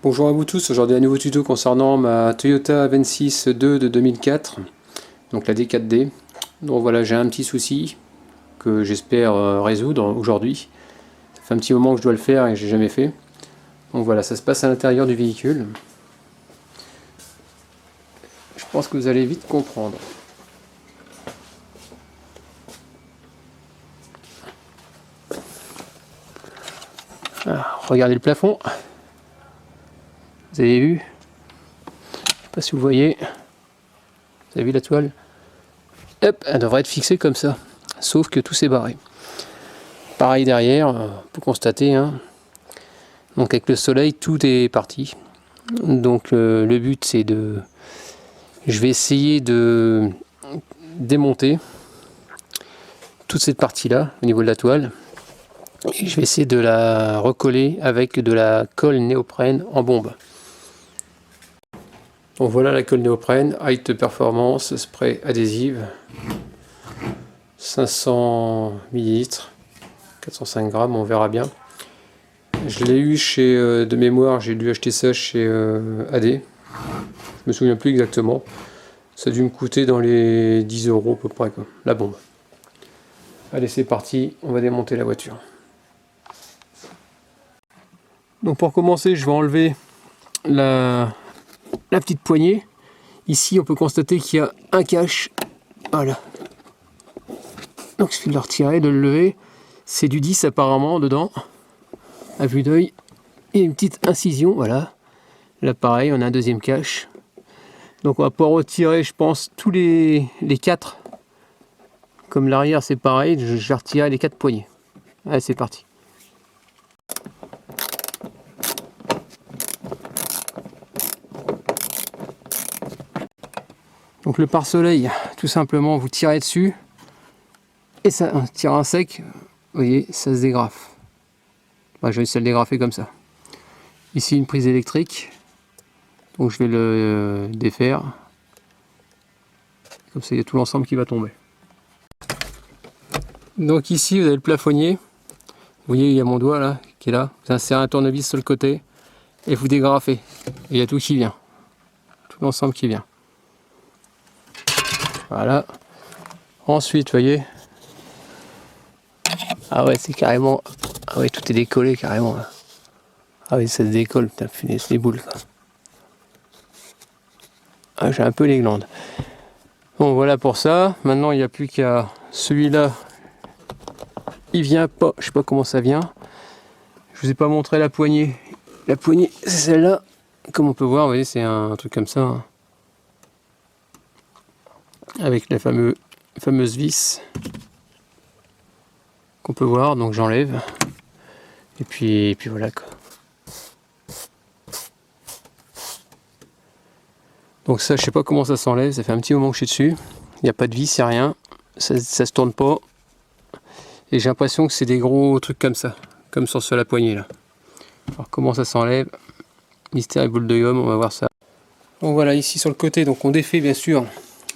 Bonjour à vous tous, aujourd'hui un nouveau tuto concernant ma Toyota Avensis 2 de 2004, donc la D4D. Donc voilà, j'ai un petit souci que j'espère résoudre aujourd'hui. Ça fait un petit moment que je dois le faire et que j'ai jamais fait. Donc voilà, ça se passe à l'intérieur du véhicule. Je pense que vous allez vite comprendre. Alors, regardez le plafond. Vous avez vu? Je sais pas si vous voyez. Vous avez vu la toile? Hop, elle devrait être fixée comme ça. Sauf que tout s'est barré. Pareil derrière, on peut constater. Donc avec le soleil, tout est parti. Donc le but c'est de... Je vais essayer de démonter toute cette partie-là au niveau de la toile. Et je vais essayer de la recoller avec de la colle néoprène en bombe. Donc voilà la colle néoprène, Height Performance, spray adhésive, 500 ml, 405 grammes, on verra bien. Je l'ai eu chez, de mémoire, j'ai dû acheter ça chez AD. Je me souviens plus exactement. Ça a dû me coûter dans les 10 € à peu près, quoi, la bombe. Allez, c'est parti, on va démonter la voiture. Donc pour commencer, je vais enlever la petite poignée. Ici, on peut constater qu'il y a un cache. Voilà. Donc il suffit de le retirer, de le lever. C'est du 10 apparemment dedans. À vue d'œil. Et une petite incision, voilà. Là pareil, on a un deuxième cache. Donc on va pouvoir retirer, je pense, tous les 4. Comme l'arrière c'est pareil, je vais retirer les 4 poignées. Allez, c'est parti. Donc le pare-soleil, tout simplement, vous tirez dessus. Et ça tire un sec. Vous voyez, ça se dégrafe. Bah, je vais essayer de le dégrafer comme ça. Ici une prise électrique. Donc je vais le défaire. Comme ça il y a tout l'ensemble qui va tomber. Donc ici vous avez le plafonnier. Vous voyez il y a mon doigt là qui est là. Vous insérez un tournevis sur le côté et vous dégrafez. Et il y a tout qui vient. Tout l'ensemble qui vient. Voilà. Ensuite vous voyez. Ah ouais c'est carrément. Ah ouais tout est décollé carrément là. Ah oui ça se décolle, putain punaise les boules quoi. Ah, j'ai un peu les glandes. Bon voilà pour ça. Maintenant il n'y a plus qu'à celui-là. Il vient pas. Je sais pas comment ça vient. Je vous ai pas montré la poignée. La poignée c'est celle-là. Comme on peut voir, vous voyez c'est un truc comme ça. Avec la fameuse vis qu'on peut voir. Donc j'enlève. Et puis voilà quoi. Donc ça je sais pas comment ça s'enlève. Ça fait un petit moment que je suis dessus. Il n'y a pas de vis, il n'y a rien. Ça se tourne pas. Et j'ai l'impression que c'est des gros trucs comme ça. Comme sur la poignée là. Alors comment ça s'enlève? Mystère et boule de gomme, on va voir ça. Donc voilà, ici sur le côté, donc on défait bien sûr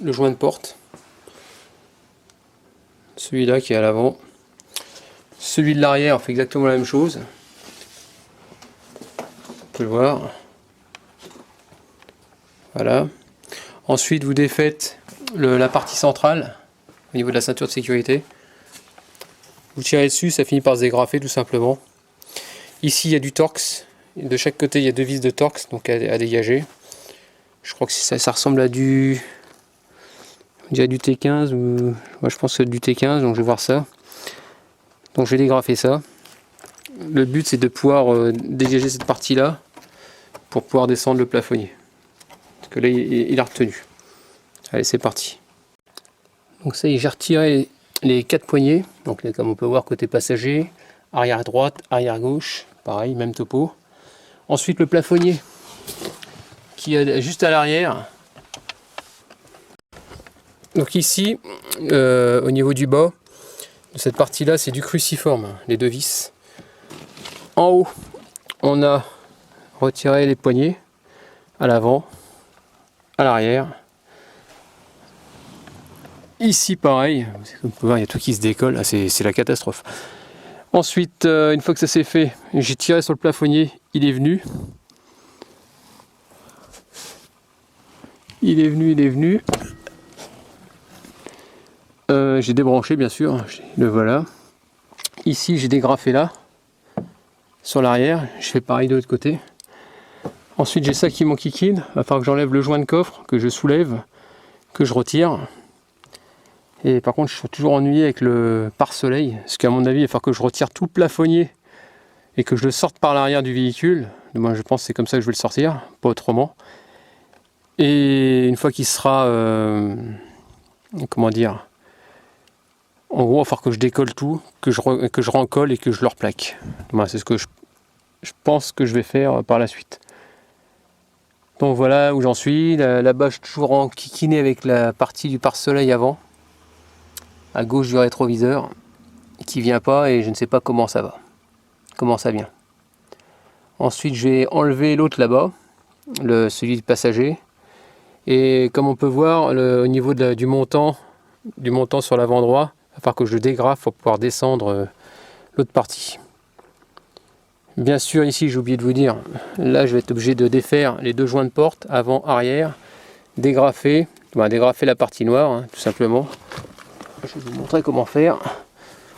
le joint de porte. Celui-là qui est à l'avant. Celui de l'arrière, on fait exactement la même chose. On peut le voir. Voilà. Ensuite, vous défaites la partie centrale au niveau de la ceinture de sécurité. Vous tirez dessus, ça finit par se dégrafer tout simplement. Ici, il y a du Torx. De chaque côté, il y a 2 vis de Torx donc à dégager. Je crois que ça ressemble à du... On dirait du T15 ou... Moi, je pense que c'est du T15, donc je vais voir ça. Donc je vais dégrafer ça. Le but, c'est de pouvoir dégager cette partie-là pour pouvoir descendre le plafonnier. Parce que là, il a retenu. Allez, c'est parti. Donc ça y est, j'ai retiré les 4 poignées. Donc là, comme on peut voir, côté passager, arrière droite, arrière gauche, pareil, même topo. Ensuite le plafonnier qui est juste à l'arrière. Donc ici, au niveau du bas, de cette partie-là, c'est du cruciforme, les 2 vis. En haut, on a retiré les poignées à l'avant, à l'arrière. Ici pareil, comme vous pouvez voir, il y a tout qui se décolle, ah, c'est la catastrophe. Ensuite, une fois que ça s'est fait, j'ai tiré sur le plafonnier, il est venu. Il est venu. J'ai débranché bien sûr, le voilà. Ici j'ai dégrafé là, sur l'arrière, je fais pareil de l'autre côté. Ensuite j'ai ça qui m'enquiquine, il va falloir que j'enlève le joint de coffre, que je soulève, que je retire. Et par contre je suis toujours ennuyé avec le pare-soleil, parce qu'à mon avis il va falloir que je retire tout le plafonnier et que je le sorte par l'arrière du véhicule. Moi je pense que c'est comme ça que je vais le sortir, pas autrement. Et une fois qu'il sera, comment dire, en gros, il va falloir que je décolle tout, que je rencolle et que je le replaque. Voilà, c'est ce que je pense que je vais faire par la suite. Donc voilà où j'en suis. Là-bas, je suis toujours enquiquiné avec la partie du pare-soleil avant, à gauche du rétroviseur, qui vient pas et je ne sais pas comment ça va, comment ça vient. Ensuite, je vais enlever l'autre là-bas, celui du passager. Et comme on peut voir, au niveau du montant sur l'avant droit, il va falloir que je le dégrafe pour pouvoir descendre l'autre partie. Bien sûr, ici, j'ai oublié de vous dire, là, je vais être obligé de défaire les deux joints de porte, avant, arrière, dégrafer la partie noire, hein, tout simplement. Je vais vous montrer comment faire.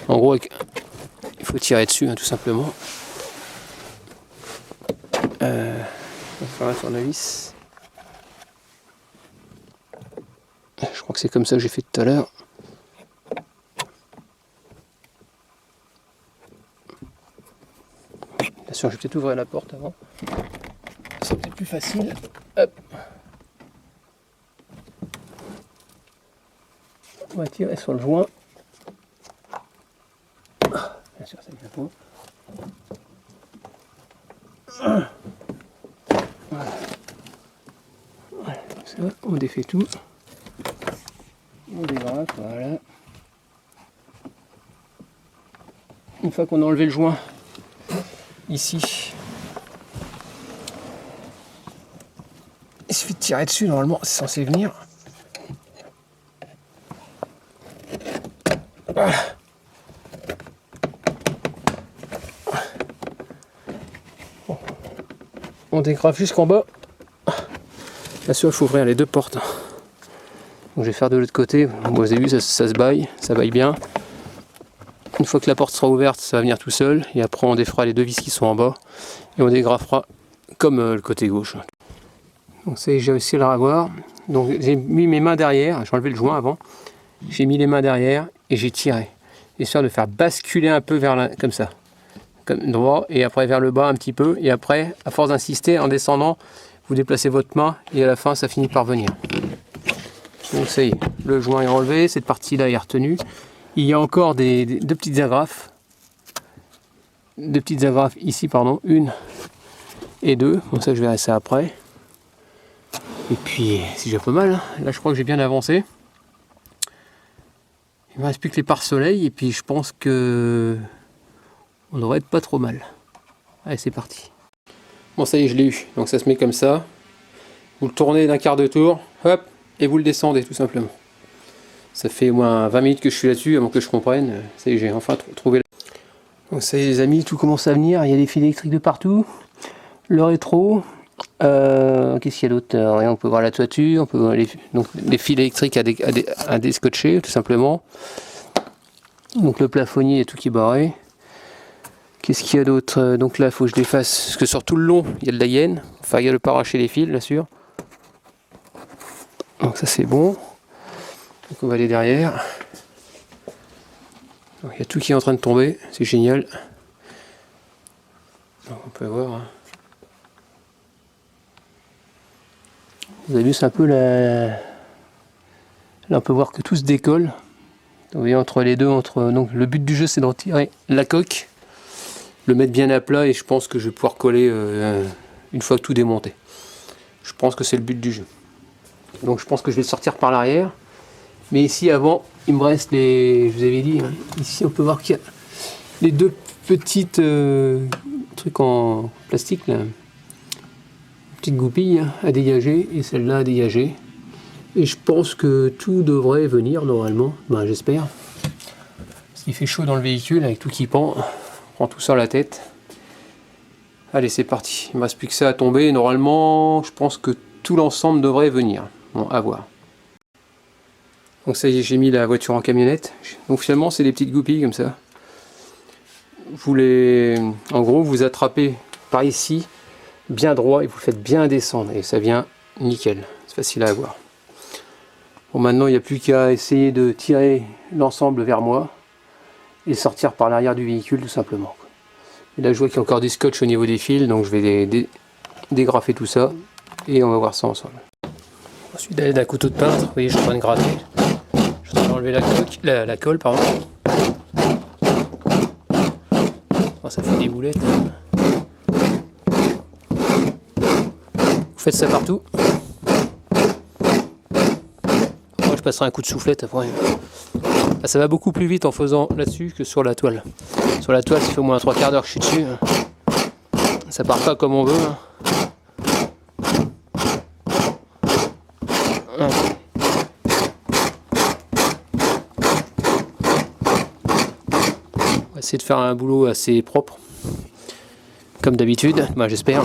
En gros, il faut tirer dessus, hein, tout simplement. On va faire un tournevis. Je crois que c'est comme ça que j'ai fait tout à l'heure. Bien sûr, je vais peut-être ouvrir la porte avant. C'est peut-être plus facile. Hop. On va tirer sur le joint. Bien sûr, ça vient pas. Voilà. Voilà, comme ça, on défait tout. On dégrafe, voilà. Une fois qu'on a enlevé le joint, ici, il suffit de tirer dessus, normalement c'est censé venir. Voilà. Bon. On dégrafe jusqu'en bas. Bien sûr, il faut ouvrir les deux portes. Donc, je vais faire de l'autre côté. Bon, vous avez vu, ça se baille, ça baille bien. Une fois que la porte sera ouverte, ça va venir tout seul. Et après, on défera les deux vis qui sont en bas. Et on dégrafera comme le côté gauche. Donc ça y est, j'ai réussi à la revoir. Donc j'ai mis mes mains derrière. J'ai enlevé le joint avant. J'ai mis les mains derrière et j'ai tiré. Histoire de faire basculer un peu vers comme ça. Comme droit. Et après vers le bas un petit peu. Et après, à force d'insister, en descendant, vous déplacez votre main. Et à la fin, ça finit par venir. Donc ça y est, le joint est enlevé. Cette partie-là est retenue. Il y a encore deux petites agrafes. Deux petites agrafes ici, pardon. Une et deux. Bon, ça, je verrai ça après. Et puis, c'est déjà pas mal. Hein. Là, je crois que j'ai bien avancé. Il me reste plus que les pare-soleil. Et puis, je pense que on devrait être pas trop mal. Allez, c'est parti. Bon, ça y est, je l'ai eu. Donc, ça se met comme ça. Vous le tournez d'un quart de tour. Hop. Et vous le descendez, tout simplement. Ça fait au moins 20 minutes que je suis là-dessus avant que je comprenne. Ça y est, j'ai enfin trouvé. Donc ça y est les amis, tout commence à venir. Il y a des fils électriques de partout. Le rétro. Qu'est-ce qu'il y a d'autre? On peut voir la toiture. On peut voir les fils électriques à déscotcher, tout simplement. Donc le plafonnier et tout qui est barré. Qu'est-ce qu'il y a d'autre? Donc là, il faut que je défasse. Parce que sur tout le long, il y a de la hyène. Enfin, il y a le pas arracher les fils, bien sûr. Donc ça, c'est bon. Donc on va aller derrière. Donc, il y a tout qui est en train de tomber, c'est génial. Donc, on peut voir. Hein. Vous avez vu, c'est un peu la. Là, on peut voir que tout se décolle. Donc, vous voyez, entre les deux, donc le but du jeu, c'est d'en tirer la coque, le mettre bien à plat, et je pense que je vais pouvoir coller une fois que tout démonté. Je pense que c'est le but du jeu. Donc, je pense que je vais le sortir par l'arrière. Mais ici, avant, il me reste les... Je vous avais dit, hein, ici, on peut voir qu'il y a les deux petites trucs en plastique, là. Petite goupille hein, à dégager, et celle-là à dégager. Et je pense que tout devrait venir, normalement. Ben, j'espère. Parce qu'il fait chaud dans le véhicule, avec tout qui pend. On prend tout ça à la tête. Allez, c'est parti. Il ne me reste plus que ça à tomber. Normalement, je pense que tout l'ensemble devrait venir. Bon, à voir. Donc ça y est, j'ai mis la voiture en camionnette. Donc finalement, c'est des petites goupilles comme ça. En gros, vous attrapez par ici, bien droit, et vous le faites bien descendre. Et ça vient nickel. C'est facile à avoir. Bon, maintenant, il n'y a plus qu'à essayer de tirer l'ensemble vers moi et sortir par l'arrière du véhicule, tout simplement. Et là, je vois qu'il y a encore du scotch au niveau des fils, donc je vais dégrafer tout ça et on va voir ça ensemble. Ensuite, d'aller d'un couteau de peintre, vous voyez, je suis en train de gratter. Je suis en train d'enlever la colle, pardon. Oh, ça fait des boulettes. Vous faites ça partout. Moi, je passerai un coup de soufflette après. Là, ça va beaucoup plus vite en faisant là-dessus que sur la toile. Sur la toile, ça fait au moins 3/4 d'heure que je suis dessus. Ça part pas comme on veut. On va essayer de faire un boulot assez propre. Comme d'habitude, moi j'espère.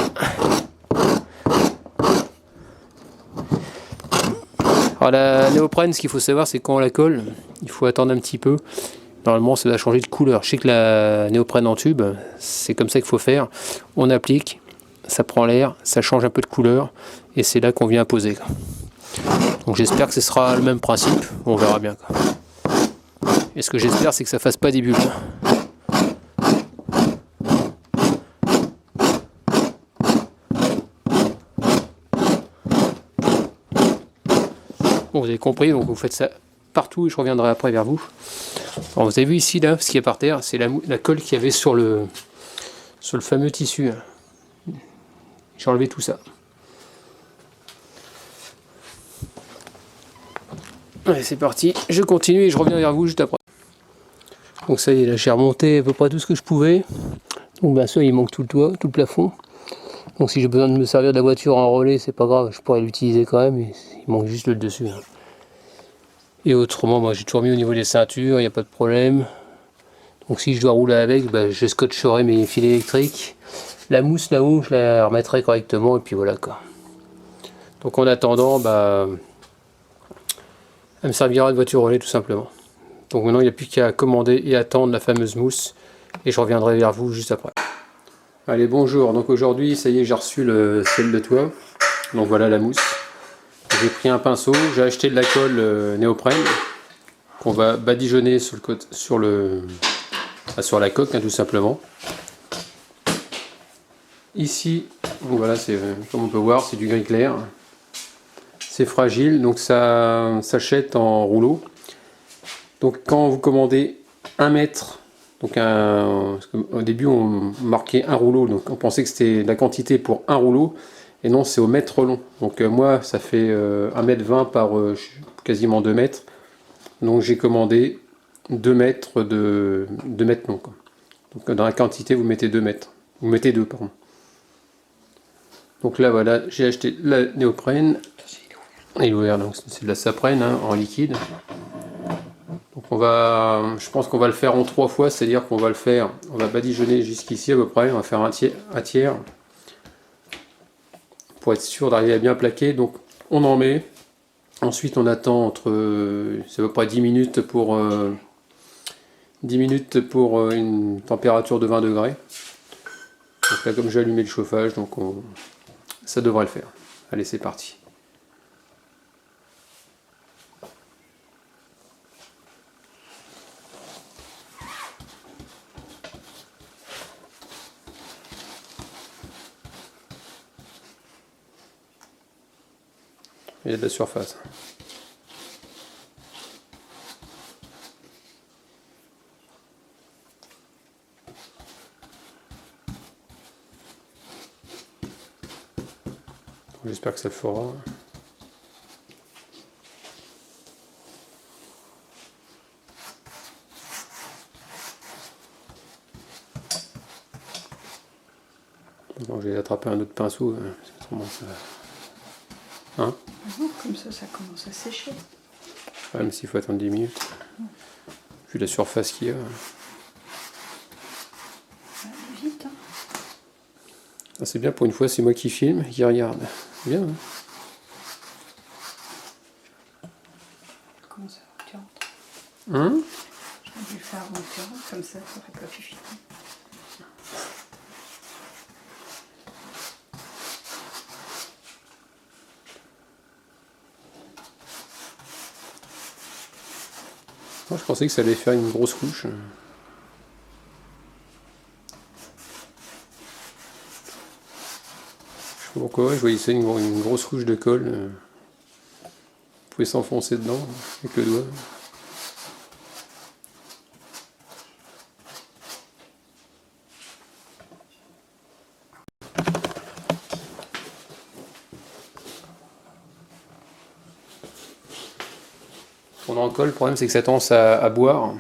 Alors la néoprène, ce qu'il faut savoir, c'est quand on la colle, il faut attendre un petit peu. Normalement, ça va changer de couleur. Je sais que la néoprène en tube, c'est comme ça qu'il faut faire. On applique, ça prend l'air, ça change un peu de couleur, et c'est là qu'on vient poser. Donc j'espère que ce sera le même principe, on verra bien. Et ce que j'espère, c'est que ça fasse pas des bulles. Bon, vous avez compris, donc vous faites ça partout et je reviendrai après vers vous. Alors, vous avez vu ici, là, ce qui est par terre, c'est la colle qu'il y avait sur le fameux tissu. J'ai enlevé tout ça. Allez, c'est parti, je continue et je reviens vers vous juste après. Donc ça y est, là j'ai remonté à peu près tout ce que je pouvais. Donc bien sûr, il manque tout le toit, tout le plafond. Donc si j'ai besoin de me servir de la voiture en relais, c'est pas grave, je pourrais l'utiliser quand même. Il manque juste le dessus. Et autrement, moi j'ai toujours mis au niveau des ceintures, il n'y a pas de problème. Donc si je dois rouler avec, je scotcherai mes fils électriques. La mousse là-haut, je la remettrai correctement et puis voilà quoi. Donc en attendant, elle me servira de voiture relais tout simplement. Donc maintenant il n'y a plus qu'à commander et attendre la fameuse mousse. Et je reviendrai vers vous juste après. Allez, bonjour. Donc aujourd'hui, ça y est, j'ai reçu le sel de toit. Donc voilà la mousse. J'ai pris un pinceau, j'ai acheté de la colle néoprène qu'on va badigeonner sur la coque, tout simplement. Ici, donc voilà, comme on peut voir, c'est du gris clair. C'est fragile, donc ça s'achète en rouleau. Donc quand vous commandez 1 mètre, donc au début on marquait un rouleau, donc on pensait que c'était la quantité pour un rouleau. Et non, c'est au mètre long. Donc moi, ça fait 1,20 m par quasiment 2 mètres. Donc j'ai commandé 2 mètres long. Quoi. Donc dans la quantité, vous mettez 2 mètres. Vous mettez 2, pardon. Donc là, voilà, j'ai acheté la néoprène. Il est ouvert, donc c'est de la saprène en liquide. Donc je pense qu'on va le faire en 3 fois, c'est-à-dire qu'on va badigeonner jusqu'ici à peu près. On va faire un tiers. Pour être sûr d'arriver à bien plaquer, donc on en met, ensuite on attend c'est à peu près 10 minutes pour une température de 20 degrés. Donc là comme j'ai allumé le chauffage, donc ça devrait le faire. Allez, c'est parti. Il y a de la surface. J'espère que ça le fera. Bon, je vais attraper un autre pinceau. Hein? Comme ça commence à sécher. Ouais, mais s'il faut attendre 10 minutes. Vu la surface qu'il y a. Vite, hein. Ah, c'est bien, pour une fois, c'est moi qui filme, qui regarde. Bien, hein? Hein? J'aurais dû le faire en terreau, comme ça aurait pas pu finir. Moi, je pensais que ça allait faire une grosse couche. Je sais pas pourquoi, je voyais ça une grosse couche de colle. Vous pouvez s'enfoncer dedans avec le doigt. On en colle, le problème c'est que ça tendance à boire.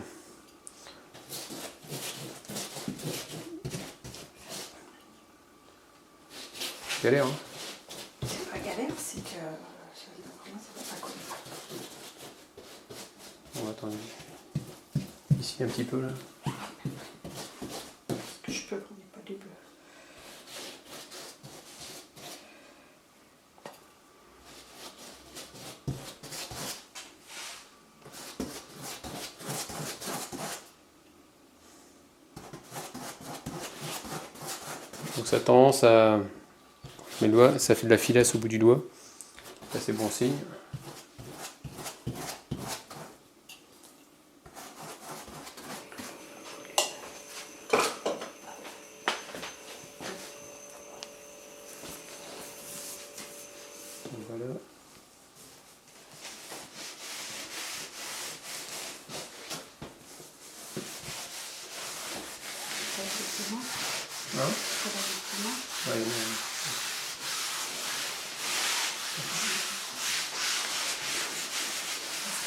Galère, hein. C'est pas galère, c'est que vraiment ça va pas coller. On va attendre. Ici un petit peu là. Est-ce que je peux qu'on n'ait pas des bleus? Donc ça a tendance à. Je mets le doigt, ça fait de la filasse au bout du doigt. Ça c'est bon signe. Voilà. Ça va effectivement. Hein? Ça va effectivement. Ouais,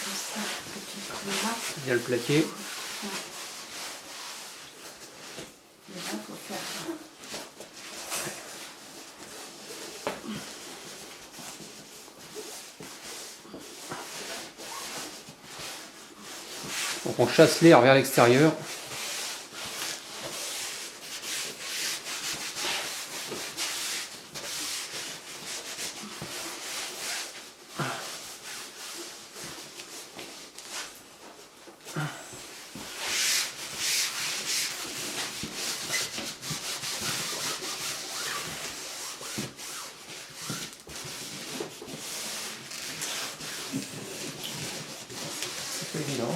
Comme ça, petit couloir. bien le plaquer. Ouais. Et là, il faut faire. Donc on chasse l'air vers l'extérieur. C'est pas évident.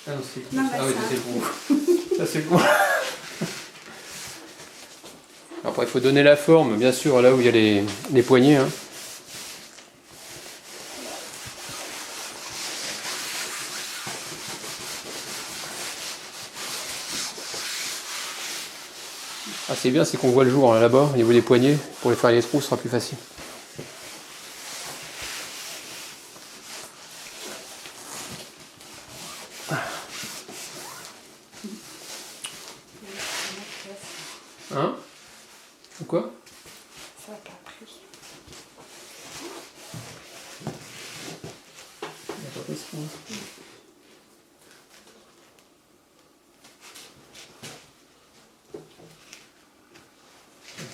Ah non, c'est Non, ah oui, ça. c'est bon. Ça c'est bon. Après, il faut donner la forme, bien sûr, là où il y a les poignées. Hein. Ah, c'est bien, c'est qu'on voit le jour hein, là-bas, au niveau des poignées. Pour les faire les trous, ce sera plus facile. Hein? Pourquoi? Ça n'a pas pris.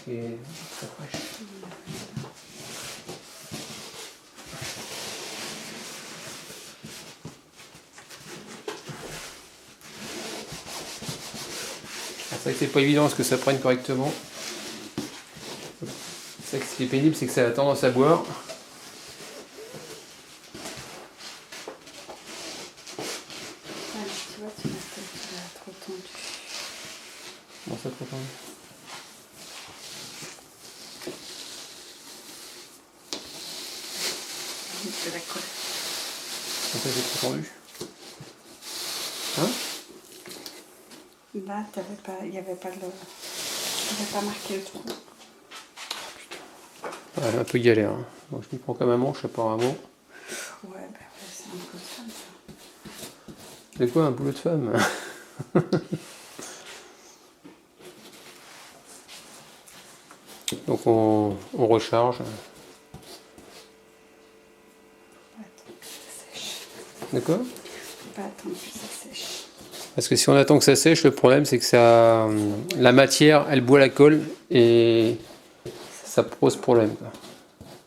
C'est très fraîche. C'est vrai que c'est pas évident parce que ça prenne correctement. C'est vrai que ce qui est pénible, c'est que ça a tendance à boire. Ah, tu vois, tu l'as trop tendu. Bon, ça trop tendu. De la colle. Ça c'est trop tendu. Hein? Là, il n'y avait pas marqué le trou. Ouais, un peu galère. Hein. Donc je m'y prends comme un manche apparemment. Ouais, c'est un peu de femme, ça. C'est quoi un boulot de femme? Donc on recharge. D'accord. On va attendre que ça sèche. Parce que si on attend que ça sèche, le problème c'est que ça, la matière, elle boit la colle et ça pose problème, quoi.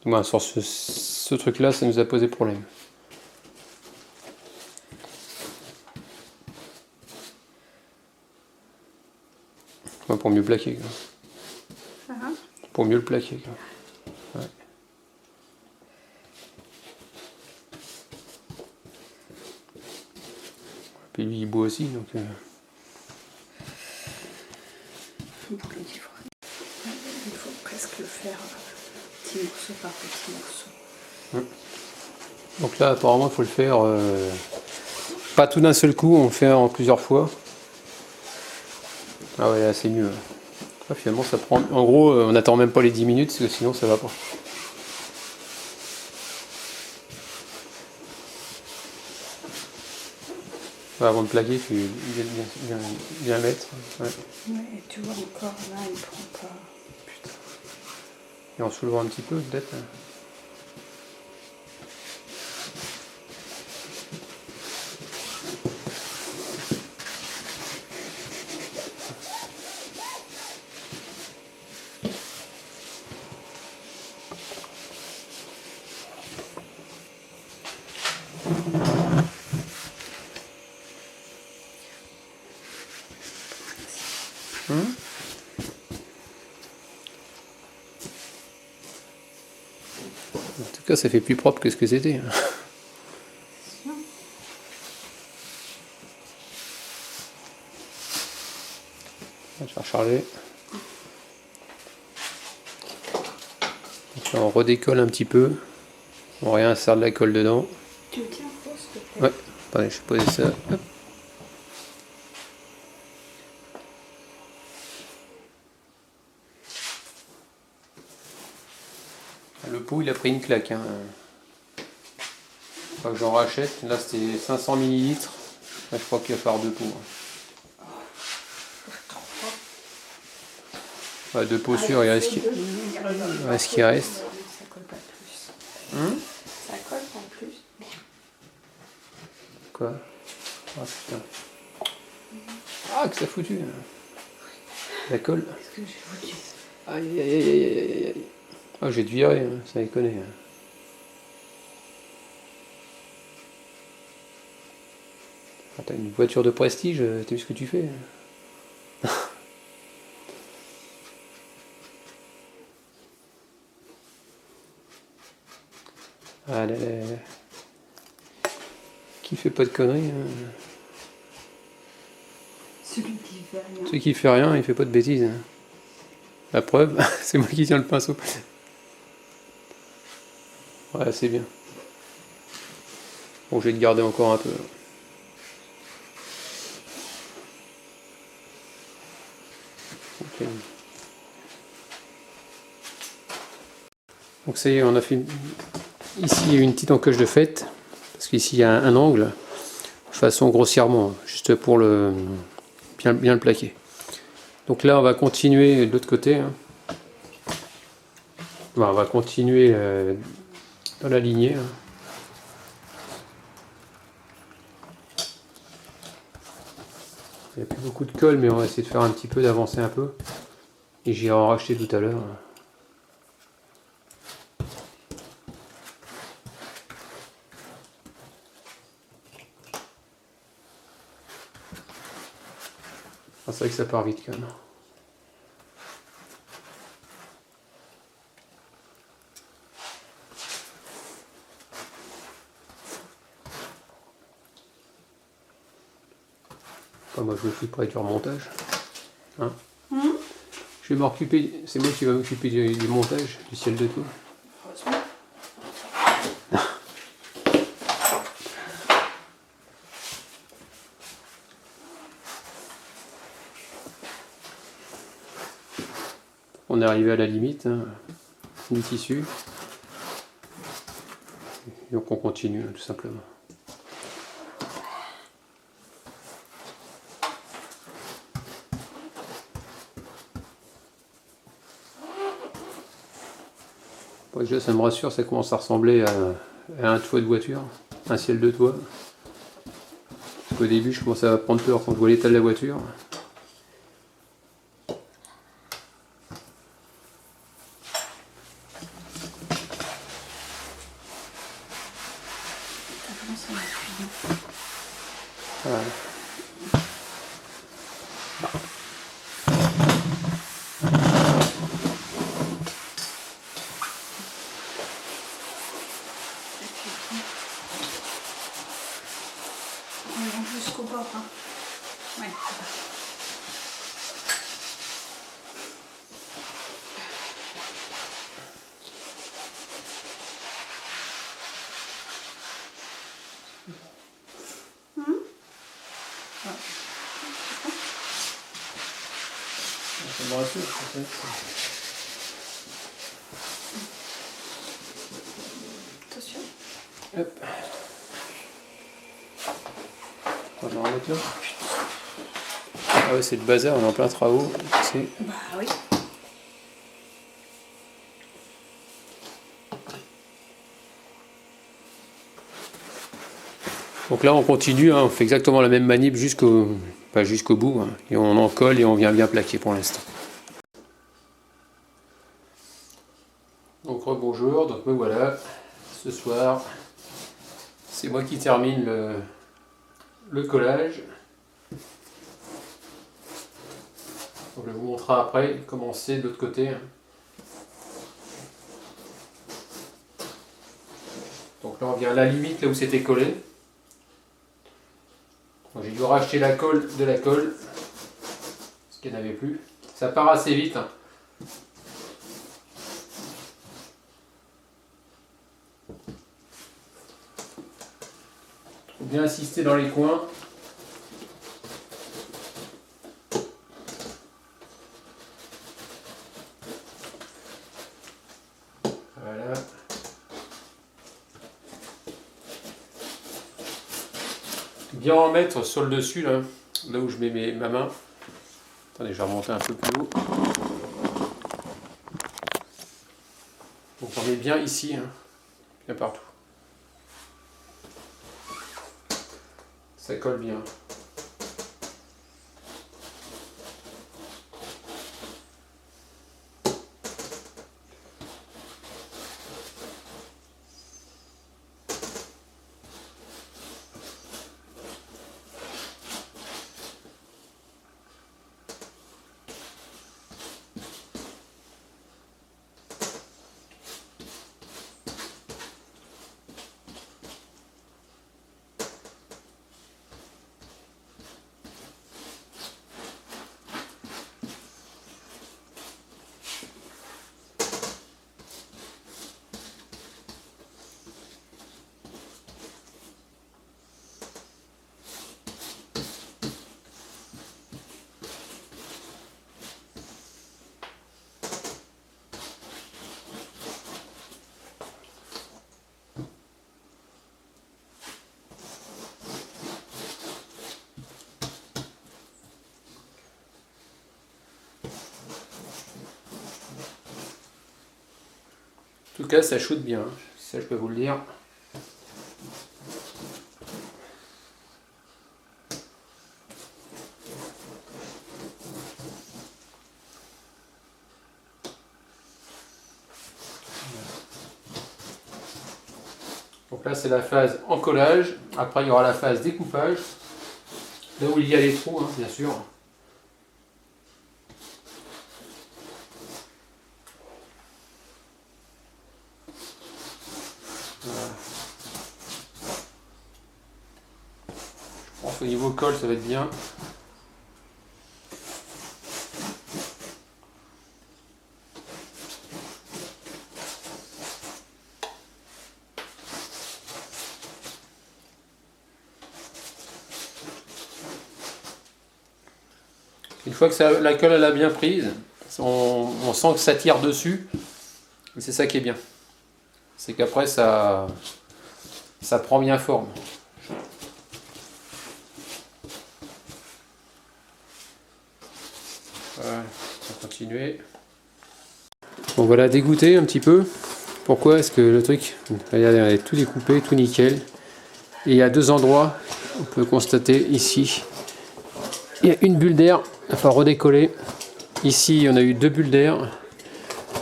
Moi, sur ce truc-là, ça nous a posé problème. Ouais, pour mieux plaquer, quoi. Ah. Pour mieux le plaquer, quoi. Ouais. Puis lui, il boit aussi, donc... Bon, il faut presque le faire petit morceau par petit morceau. Donc là, apparemment, il faut le faire pas tout d'un seul coup, on le fait en plusieurs fois. Ah ouais, là, c'est mieux. Ah, finalement, ça prend... En gros, on n'attend même pas les 10 minutes, parce que sinon, ça va pas. Ouais, avant de plaquer, tu bien mettre. Ouais. Ouais, et tu vois encore là, il prend pas. Putain. Et en soulevant un petit peu, peut-être. En tout cas, ça fait plus propre que ce que c'était. Je vais recharger. Donc là, on redécolle un petit peu. On réinsère de la colle dedans. Tu me tiens en pause, s'il te plaît? Ouais, attendez, je vais poser ça. Hop. Le pot, il a pris une claque. Hein. Faut que j'en rachète. Là, c'était 500 ml. Là, je crois qu'il va falloir deux pots. Ouais, deux pots sûrs, il reste ce qui reste. Ça colle pas plus. Ça colle pas plus. Merde. Quoi? Ah putain. Ah, que ça foutu. La colle. Qu'est-ce que j'ai foutu? Aïe aïe aïe aïe aïe aïe. Ah, j'ai dû virer, hein, ça déconne. Ah, t'as une voiture de prestige, t'as vu ce que tu fais? Ah là là là. Qui fait pas de conneries, hein. Celui qui fait rien. Celui qui fait rien, il fait pas de bêtises. Hein. La preuve, c'est moi qui tiens le pinceau. Ouais, c'est bien. Bon, je vais te garder encore un peu. Okay. Donc ça y est, on a fait ici il y a une petite encoche de fête, parce qu'ici il y a un angle, façon grossièrement, juste pour le bien le plaquer. Donc là on va continuer de l'autre côté. Hein. Bon, on va continuer dans la lignée. Hein. Il n'y a plus beaucoup de colle, mais on va essayer de faire un petit peu, d'avancer un peu. Et j'irai en racheter tout à l'heure. Ah, c'est vrai que ça part vite quand même. Enfin, moi je m'occuperai du remontage. Hein, je vais m'occuper, c'est moi qui va m'occuper du montage, du ciel de toit. On est arrivé à la limite hein, du tissu. Donc on continue tout simplement. Bon, déjà ça me rassure, ça commence à ressembler à un toit de voiture, un ciel de toit. Parce qu'au début, je commençais à prendre peur quand je vois l'état de la voiture. Voilà. On va jusqu'au bord. Hein. Ouais. Ça me rassure, peut-être. Attention. Hop. On va en remettre là. Ah ouais, c'est le bazar, on est en plein travaux. Bah oui. Donc là, on continue, hein, on fait exactement la même manip jusqu'au bout. Hein, et on en colle et on vient bien plaquer pour l'instant. Donc rebonjour, donc me voilà. Ce soir, c'est moi qui termine le collage. Donc je vous montrerai après comment c'est de l'autre côté. Donc là on vient à la limite là où c'était collé. J'ai dû racheter la colle de la colle, parce qu'il n'y en avait plus. Ça part assez vite. Hein. Faut bien insister dans les coins. Voilà. Bien en mettre sur le dessus, là où je mets ma main. Attendez, je vais remonter un peu plus haut. Donc on met bien ici, hein, bien partout. Ça colle bien. En tout cas, ça shoot bien, hein. Ça je peux vous le dire. Donc là, c'est la phase encollage. Après, il y aura la phase découpage. Là où il y a les trous, hein, bien sûr. Voilà. Je pense qu'au niveau colle, ça va être bien. Une fois que la colle elle a bien prise, on sent que ça tire dessus. Et c'est ça qui est bien. C'est qu'après ça prend bien forme. Voilà, on va continuer. Bon voilà, dégoûté un petit peu. Pourquoi est-ce que le truc, regardez, tout découpé, tout nickel. Et il y a deux endroits on peut constater ici, il y a une bulle d'air, il va redécoller. Ici, on a eu 2 bulles d'air.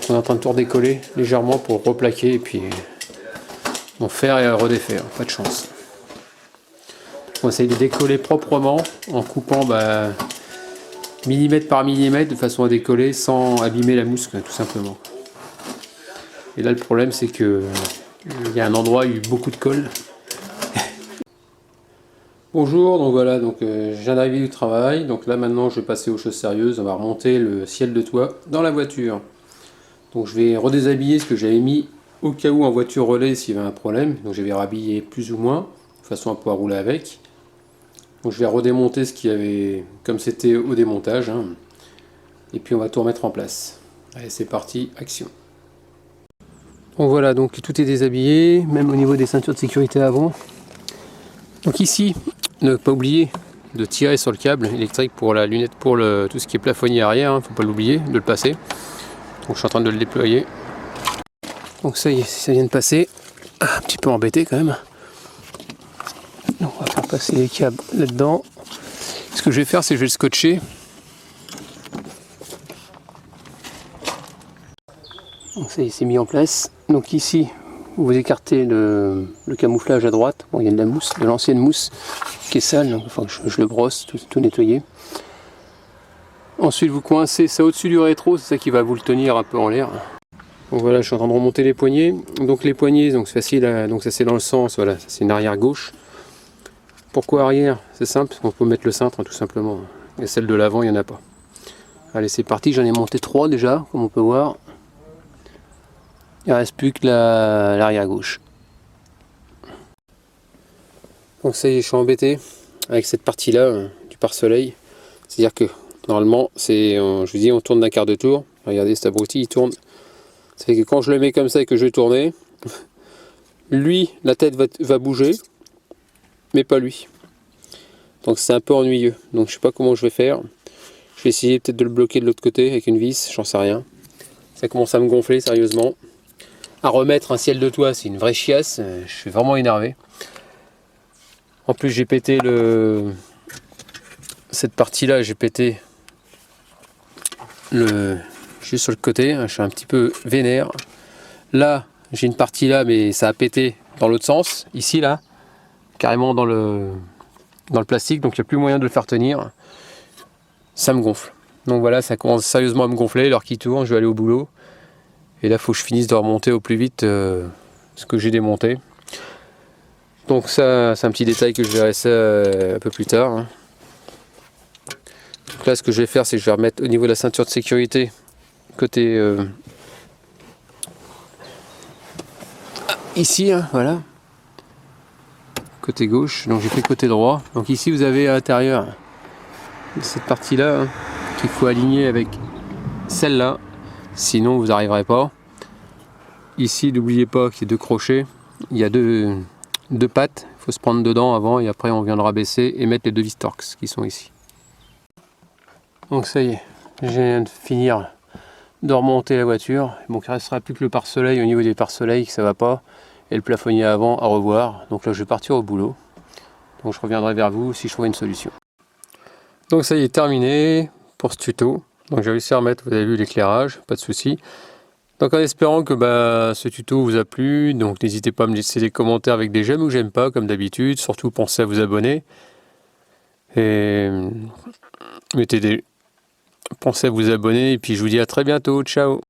On est en train de tout redécoller légèrement pour replaquer et puis en faire et redéfaire. Pas de chance. On essaye de décoller proprement en coupant millimètre par millimètre de façon à décoller sans abîmer la mousse, tout simplement. Et là, le problème, c'est que il y a un endroit où il y a eu beaucoup de colle. Bonjour, donc voilà, je viens d'arriver du travail. Donc là, maintenant, je vais passer aux choses sérieuses. On va remonter le ciel de toit dans la voiture. Donc je vais redéshabiller ce que j'avais mis au cas où en voiture relais s'il y avait un problème. Donc je vais rhabiller plus ou moins, de façon à pouvoir rouler avec. Donc je vais redémonter ce qu'il y avait comme c'était au démontage. Hein. Et puis on va tout remettre en place. Allez, c'est parti, action. Donc voilà, donc tout est déshabillé, même au niveau des ceintures de sécurité avant. Donc ici, ne pas oublier de tirer sur le câble électrique pour la lunette, pour tout ce qui est plafonnier arrière, hein, faut pas l'oublier, de le passer. Donc je suis en train de le déployer. Donc ça y est, ça vient de passer. Un petit peu embêté quand même. Donc on va faire passer les câbles là-dedans. Ce que je vais faire, c'est que je vais le scotcher. Donc ça y est, c'est mis en place. Donc ici, vous écartez le camouflage à droite. Bon, il y a de la mousse, de l'ancienne mousse qui est sale, donc enfin, je le brosse, tout nettoyer. Ensuite, vous coincez ça au-dessus du rétro, c'est ça qui va vous le tenir un peu en l'air. Donc voilà, je suis en train de remonter les poignées. Donc les poignées, donc c'est facile, donc ça c'est dans le sens, voilà, c'est une arrière gauche. Pourquoi arrière? C'est simple, on peut mettre le cintre hein, tout simplement. Et celle de l'avant, il n'y en a pas. Allez, c'est parti, j'en ai monté 3 déjà, comme on peut voir. Il ne reste plus que l'arrière gauche. Donc ça y est, je suis embêté avec cette partie-là du pare-soleil. C'est-à-dire que normalement, je vous dis, on tourne d'un quart de tour. Regardez, cet abruti, il tourne. Ça fait que quand je le mets comme ça et que je vais tourner, lui, la tête va bouger, mais pas lui. Donc c'est un peu ennuyeux. Donc je sais pas comment je vais faire. Je vais essayer peut-être de le bloquer de l'autre côté avec une vis, j'en sais rien. Ça commence à me gonfler sérieusement. À remettre un ciel de toit, c'est une vraie chiasse. Je suis vraiment énervé. En plus, j'ai pété cette partie-là, j'ai pété juste sur le côté. Je suis un petit peu vénère. Là, j'ai une partie là, mais ça a pété dans l'autre sens. Ici, là, carrément dans le plastique, donc il n'y a plus moyen de le faire tenir. Ça me gonfle. Donc voilà, ça commence sérieusement à me gonfler. L'heure qui tourne, je vais aller au boulot. Et là, il faut que je finisse de remonter au plus vite ce que j'ai démonté. Donc ça, c'est un petit détail que je verrai ça un peu plus tard. Hein. Donc là, ce que je vais faire, c'est que je vais remettre au niveau de la ceinture de sécurité, côté ici, hein, voilà. Côté gauche, donc j'ai fait côté droit. Donc ici, vous avez à l'intérieur cette partie-là hein, qu'il faut aligner avec celle-là. Sinon vous n'arriverez pas. Ici, n'oubliez pas qu'il y a 2 crochets. Il y a deux pattes. Il faut se prendre dedans avant et après on viendra baisser et mettre les 2 vis Torx qui sont ici. Donc ça y est, je viens de finir de remonter la voiture. Donc il ne restera plus que le pare-soleil au niveau des pare-soleil que ça va pas. Et le plafonnier avant à revoir. Donc là je vais partir au boulot. Donc je reviendrai vers vous si je trouve une solution. Donc ça y est, terminé pour ce tuto. Donc j'ai réussi à remettre, vous avez vu l'éclairage, pas de souci. Donc en espérant que ce tuto vous a plu, donc n'hésitez pas à me laisser des commentaires avec des j'aime ou j'aime pas comme d'habitude. Surtout pensez à vous abonner. Et pensez à vous abonner et puis je vous dis à très bientôt. Ciao.